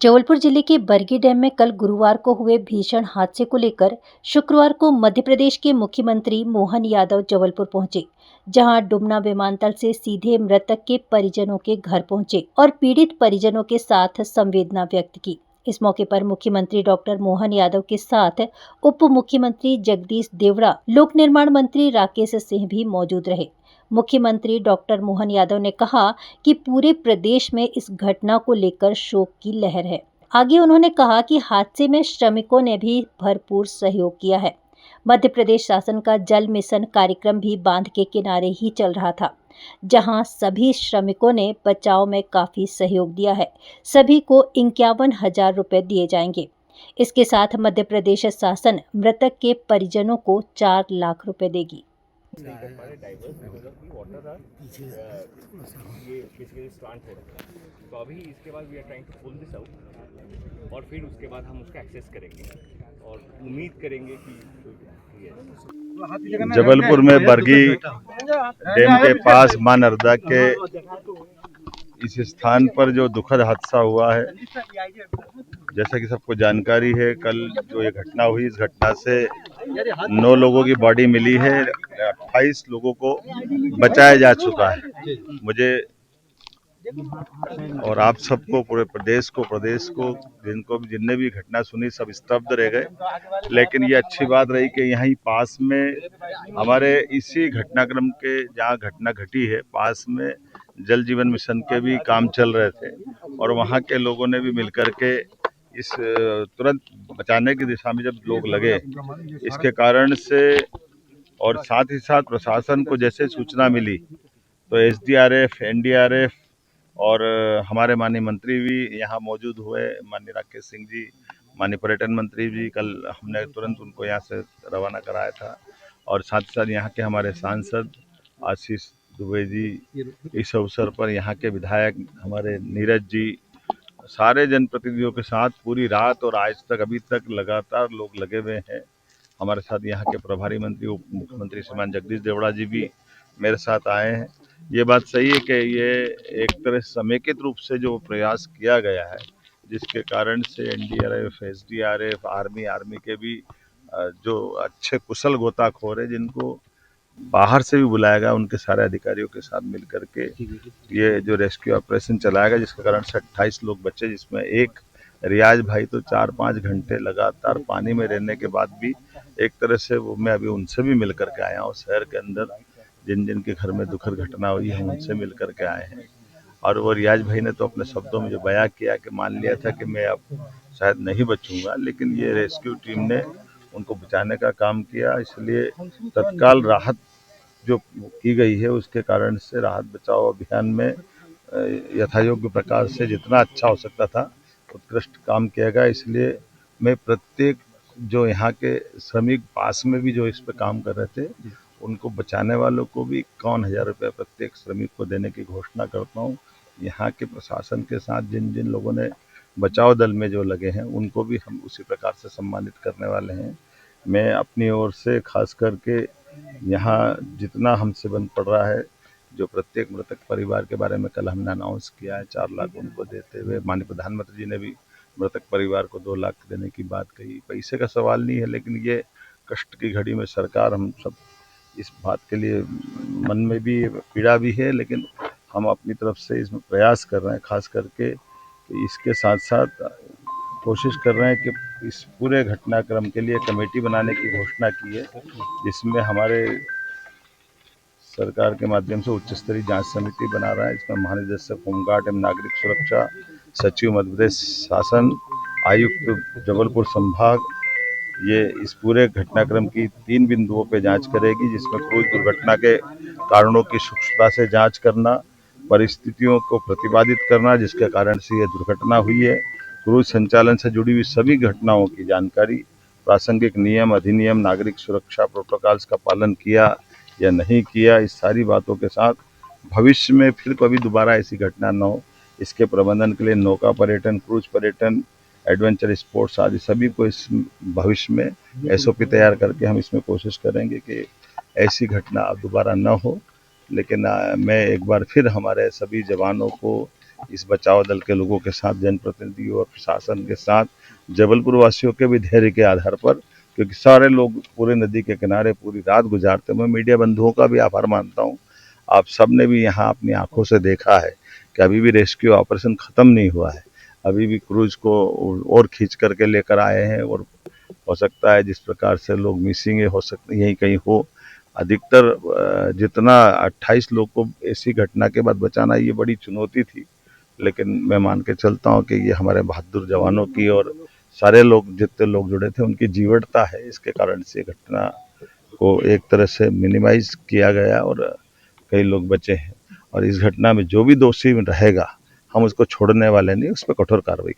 जबलपुर जिले के बरगी डैम में कल गुरुवार को हुए भीषण हादसे को लेकर शुक्रवार को मध्य प्रदेश के मुख्यमंत्री मोहन यादव जबलपुर पहुंचे, जहां डुमना विमानतल से सीधे मृतक के परिजनों के घर पहुंचे और पीड़ित परिजनों के साथ संवेदना व्यक्त की। इस मौके पर मुख्यमंत्री डॉक्टर मोहन यादव के साथ उप मुख्यमंत्री जगदीश देवड़ा, लोक निर्माण मंत्री राकेश सिंह भी मौजूद रहे। मुख्यमंत्री डॉक्टर मोहन यादव ने कहा कि पूरे प्रदेश में इस घटना को लेकर शोक की लहर है। आगे उन्होंने कहा कि हादसे में श्रमिकों ने भी भरपूर सहयोग किया है। मध्य प्रदेश शासन का जल मिशन कार्यक्रम भी बांध के किनारे ही चल रहा था, जहां सभी श्रमिकों ने बचाव में काफी सहयोग दिया है। सभी को 51,000 रुपए दिए जाएंगे। इसके साथ मध्य प्रदेश शासन मृतक के परिजनों को 4 लाख रुपए देगी। नहीं कर पा रहे divers because of the water are ये बेसिकली स्लांट हो रहा है। तो अभी इसके बाद we are trying to pull this out और फिर उसके बाद हम उसका एक्सेस करेंगे और उम्मीद करेंगे कि जबलपुर में बरगी डैम के पास मां नर्मदा के इस स्थान पर जो दुखद हादसा हुआ है, जैसा कि सबको जानकारी है, कल जो ये घटना हुई, इस घटना से 9 लोगों की बॉडी मिली है, 28 लोगों को बचाया जा चुका है। मुझे और आप सबको, पूरे प्रदेश को जिनने भी घटना सुनी, सब स्तब्ध रह गए। लेकिन ये अच्छी बात रही कि यहीं पास में हमारे इसी घटनाक्रम के जहाँ घटना घटी है, पास में जल जीवन मिशन के भी काम चल रहे थे और वहाँ के लोगों ने भी मिलकर के इस तुरंत बचाने की दिशा में जब लोग लगे, इसके कारण से और साथ ही साथ प्रशासन को जैसे सूचना मिली तो एसडीआरएफ, एनडीआरएफ और हमारे माननीय मंत्री भी यहाँ मौजूद हुए, माननीय राकेश सिंह जी, माननीय पर्यटन मंत्री जी, कल हमने तुरंत उनको यहाँ से रवाना कराया था। और साथ ही साथ यहाँ के हमारे सांसद आशीष दुबे जी, इस अवसर पर यहाँ के विधायक हमारे नीरज जी, सारे जनप्रतिनिधियों के साथ पूरी रात और आज तक अभी तक लगातार लोग लगे हुए हैं। हमारे साथ यहाँ के प्रभारी मंत्री उप मुख्यमंत्री श्रीमान जगदीश देवड़ा जी भी मेरे साथ आए हैं। ये बात सही है कि ये एक तरह समेकित रूप से जो प्रयास किया गया है, जिसके कारण से एनडीआरएफ, एसडीआरएफ, आर्मी के भी जो अच्छे कुशल गोताखोर है, जिनको बाहर से भी बुलाया गया, उनके सारे अधिकारियों के साथ मिलकर के ये जो रेस्क्यू ऑपरेशन चलाया गया, जिसके कारण से 28 लोग बचे, जिसमें एक रियाज भाई तो 4-5 घंटे लगातार पानी में रहने के बाद भी एक तरह से वो, मैं अभी उनसे भी मिल करके आया हूँ। शहर के अंदर जिन जिन के घर में दुखद घटना हुई है, उनसे मिल करके आए हैं। और वो रियाज भाई ने तो अपने शब्दों में जो बयां किया कि मान लिया था कि मैं अब शायद नहीं बचूंगा, लेकिन ये रेस्क्यू टीम ने उनको बचाने का काम किया। इसलिए तत्काल राहत जो की गई है, उसके कारण से राहत बचाव अभियान में यथायोग्य प्रकार से जितना अच्छा हो सकता था उत्कृष्ट काम किया गया। इसलिए मैं प्रत्येक जो यहाँ के श्रमिक पास में भी जो इस पे काम कर रहे थे, उनको बचाने वालों को भी 51,000 रुपये प्रत्येक श्रमिक को देने की घोषणा करता हूँ। यहाँ के प्रशासन के साथ जिन जिन लोगों ने बचाव दल में जो लगे हैं, उनको भी हम उसी प्रकार से सम्मानित करने वाले हैं। मैं अपनी ओर से खास करके यहाँ जितना हमसे बन पड़ रहा है, जो प्रत्येक मृतक परिवार के बारे में कल हमने अनाउंस किया है 4 लाख उनको देते हुए, माननीय प्रधानमंत्री जी ने भी मृतक परिवार को 2 लाख देने की बात कही। पैसे का सवाल नहीं है, लेकिन ये कष्ट की घड़ी में सरकार, हम सब इस बात के लिए मन में भी पीड़ा भी है, लेकिन हम अपनी तरफ से इसमें प्रयास कर रहे हैं। खास करके कि इसके साथ साथ कोशिश कर रहे हैं कि इस पूरे घटनाक्रम के लिए कमेटी बनाने की घोषणा की है, जिसमें हमारे सरकार के माध्यम से उच्च स्तरीय जांच समिति बना रहा है। इसमें महानिदेशक होमगार्ड एवं नागरिक सुरक्षा, सचिव मध्य प्रदेश शासन, आयुक्त जबलपुर संभाग, ये इस पूरे घटनाक्रम की 3 बिंदुओं पे जांच करेगी, जिसमें क्रूज दुर्घटना के कारणों की सूक्ष्मता से जांच करना, परिस्थितियों को प्रतिपादित करना जिसके कारण से ये दुर्घटना हुई है, क्रूज संचालन से जुड़ी हुई सभी घटनाओं की जानकारी, प्रासंगिक नियम, अधिनियम, नागरिक सुरक्षा प्रोटोकॉल्स का पालन किया या नहीं किया, इस सारी बातों के साथ भविष्य में फिर कभी दोबारा ऐसी घटना न हो, इसके प्रबंधन के लिए नौका पर्यटन, क्रूज पर्यटन, एडवेंचर स्पोर्ट्स आदि सभी को इस भविष्य में एसओपी तैयार करके हम इसमें कोशिश करेंगे कि ऐसी घटना अब दोबारा न हो। लेकिन मैं एक बार फिर हमारे सभी जवानों को इस बचाव दल के लोगों के साथ, जनप्रतिनिधियों और प्रशासन के साथ, जबलपुर वासियों के भी धैर्य के आधार पर, क्योंकि सारे लोग पूरे नदी के किनारे पूरी रात गुजारते। मैं मीडिया बंधुओं का भी आभार मानता हूँ। आप सब ने भी यहाँ अपनी आंखों से देखा है कि अभी भी रेस्क्यू ऑपरेशन खत्म नहीं हुआ है। अभी भी क्रूज को और खींच करके लेकर आए हैं और हो सकता है जिस प्रकार से लोग मिसिंग है, हो सकता है यही कहीं हो। अधिकतर जितना 28 लोग को ऐसी घटना के बाद बचाना ये बड़ी चुनौती थी, लेकिन मैं मान के चलता हूँ कि ये हमारे बहादुर जवानों की और सारे लोग जितने लोग जुड़े थे उनकी जीवटता है। इसके कारण से घटना को एक तरह से मिनिमाइज किया गया और कई लोग बचे हैं। और इस घटना में जो भी दोषी रहेगा हम उसको छोड़ने वाले नहीं, उस पर कठोर कार्रवाई